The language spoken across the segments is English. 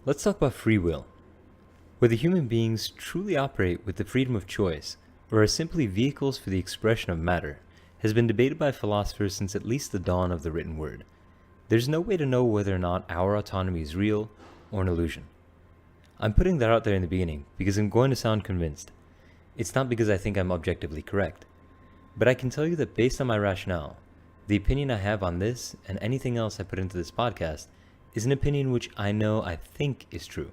Let's talk about free will. Whether human beings truly operate with the freedom of choice or are simply vehicles for the expression of matter has been debated by philosophers since at least the dawn of the written word. There's no way to know whether or not our autonomy is real or an illusion. I'm putting that out there in the beginning because I'm going to sound convinced. It's not because I think I'm objectively correct, but I can tell you that based on my rationale, the opinion I have on this and anything else I put into this podcast is an opinion which I think is true.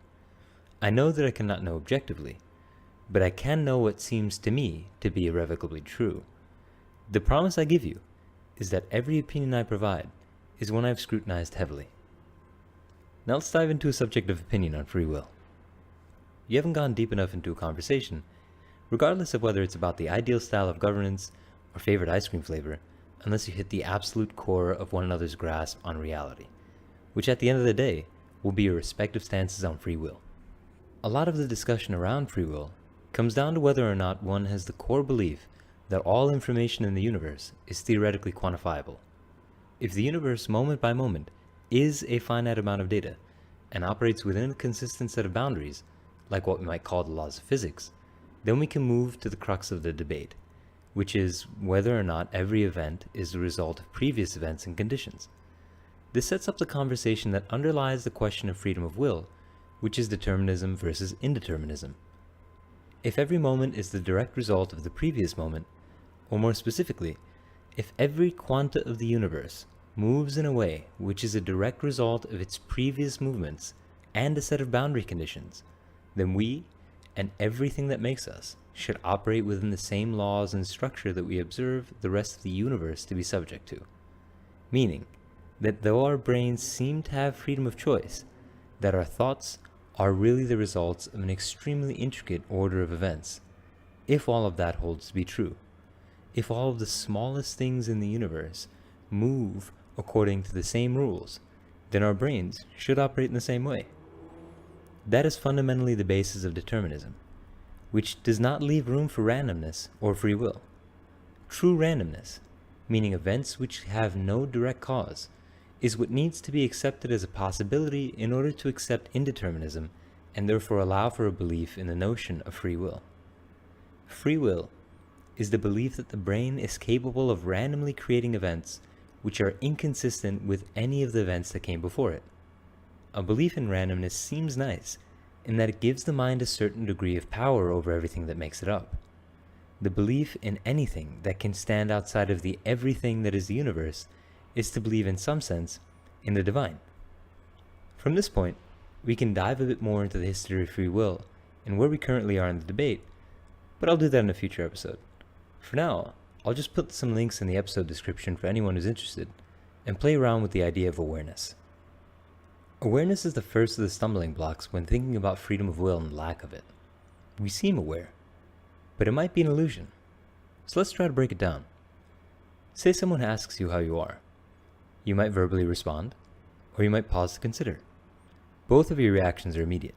I know that I cannot know objectively, but I can know what seems to me to be irrevocably true. The promise I give you is that every opinion I provide is one I've scrutinized heavily. Now let's dive into a subject of opinion on free will. You haven't gone deep enough into a conversation, regardless of whether it's about the ideal style of governance or favorite ice cream flavor, unless you hit the absolute core of one another's grasp on reality, which at the end of the day will be your respective stances on free will. A lot of the discussion around free will comes down to whether or not one has the core belief that all information in the universe is theoretically quantifiable. If the universe, moment by moment, is a finite amount of data and operates within a consistent set of boundaries, like what we might call the laws of physics, then we can move to the crux of the debate, which is whether or not every event is the result of previous events and conditions. This sets up the conversation that underlies the question of freedom of will, which is determinism versus indeterminism. If every moment is the direct result of the previous moment, or more specifically, if every quanta of the universe moves in a way which is a direct result of its previous movements and a set of boundary conditions, then we, and everything that makes us, should operate within the same laws and structure that we observe the rest of the universe to be subject to. Meaning that though our brains seem to have freedom of choice, that our thoughts are really the results of an extremely intricate order of events, if all of that holds to be true. If all of the smallest things in the universe move according to the same rules, then our brains should operate in the same way. That is fundamentally the basis of determinism, which does not leave room for randomness or free will. True randomness, meaning events which have no direct cause, is what needs to be accepted as a possibility in order to accept indeterminism and therefore allow for a belief in the notion of free will. Free will is the belief that the brain is capable of randomly creating events which are inconsistent with any of the events that came before it. A belief in randomness seems nice in that it gives the mind a certain degree of power over everything that makes it up. The belief in anything that can stand outside of the everything that is the universe is to believe in some sense in the divine. From this point, we can dive a bit more into the history of free will and where we currently are in the debate, but I'll do that in a future episode. For now, I'll just put some links in the episode description for anyone who's interested, and play around with the idea of awareness. Awareness is the first of the stumbling blocks when thinking about freedom of will and lack of it. We seem aware, but it might be an illusion. So let's try to break it down. Say someone asks you how you are. You might verbally respond, or you might pause to consider. Both of your reactions are immediate.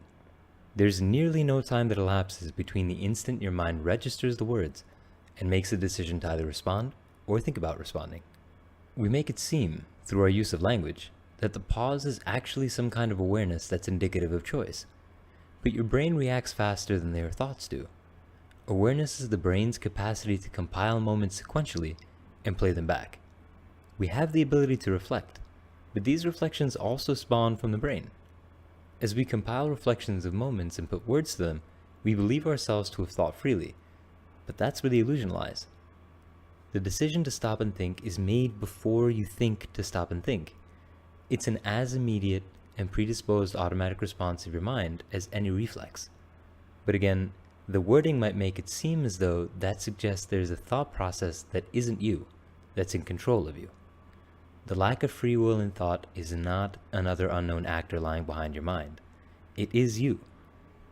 There's nearly no time that elapses between the instant your mind registers the words and makes a decision to either respond or think about responding. We make it seem, through our use of language, that the pause is actually some kind of awareness that's indicative of choice. But your brain reacts faster than your thoughts do. Awareness is the brain's capacity to compile moments sequentially and play them back. We have the ability to reflect, but these reflections also spawn from the brain. As we compile reflections of moments and put words to them, we believe ourselves to have thought freely, but that's where the illusion lies. The decision to stop and think is made before you think to stop and think. It's an as immediate and predisposed automatic response of your mind as any reflex. But again, the wording might make it seem as though that suggests there's a thought process that isn't you, that's in control of you. The lack of free will in thought is not another unknown actor lying behind your mind. It is you.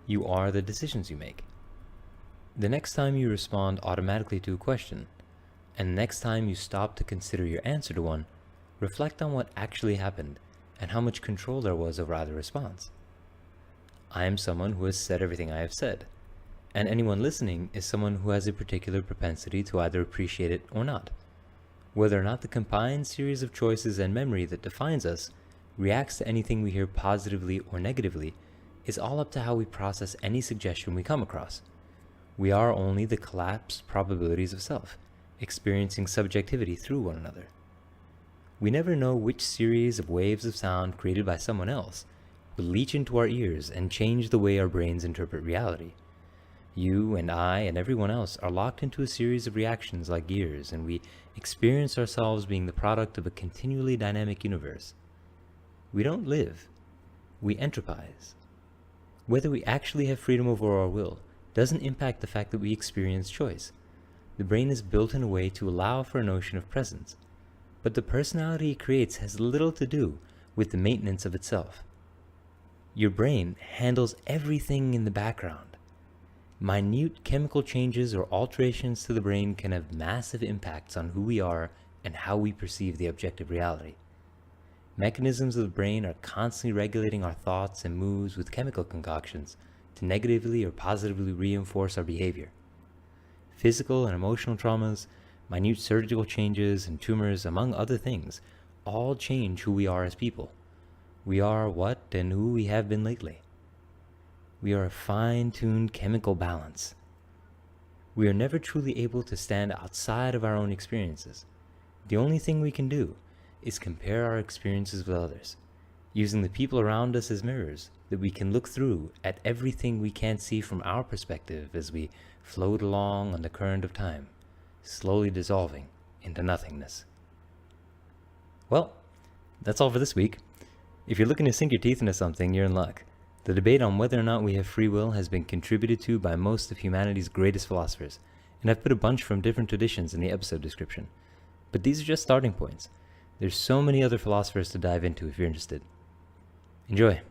You are the decisions you make. The next time you respond automatically to a question, and the next time you stop to consider your answer to one, reflect on what actually happened and how much control there was over either response. I am someone who has said everything I have said, and anyone listening is someone who has a particular propensity to either appreciate it or not. Whether or not the combined series of choices and memory that defines us reacts to anything we hear positively or negatively is all up to how we process any suggestion we come across. We are only the collapsed probabilities of self, experiencing subjectivity through one another. We never know which series of waves of sound created by someone else will leach into our ears and change the way our brains interpret reality. You and I and everyone else are locked into a series of reactions like gears, and we experience ourselves being the product of a continually dynamic universe. We don't live, we entropize. Whether we actually have freedom over our will doesn't impact the fact that we experience choice. The brain is built in a way to allow for a notion of presence, but the personality it creates has little to do with the maintenance of itself. Your brain handles everything in the background. Minute chemical changes or alterations to the brain can have massive impacts on who we are and how we perceive the objective reality. Mechanisms of the brain are constantly regulating our thoughts and moods with chemical concoctions to negatively or positively reinforce our behavior. Physical and emotional traumas, minute surgical changes, and tumors, among other things, all change who we are as people. We are what and who we have been lately. We are a fine-tuned chemical balance. We are never truly able to stand outside of our own experiences. The only thing we can do is compare our experiences with others, using the people around us as mirrors that we can look through at everything we can't see from our perspective as we float along on the current of time, slowly dissolving into nothingness. Well, that's all for this week. If you're looking to sink your teeth into something, you're in luck. The debate on whether or not we have free will has been contributed to by most of humanity's greatest philosophers, and I've put a bunch from different traditions in the episode description. But these are just starting points. There's so many other philosophers to dive into if you're interested. Enjoy!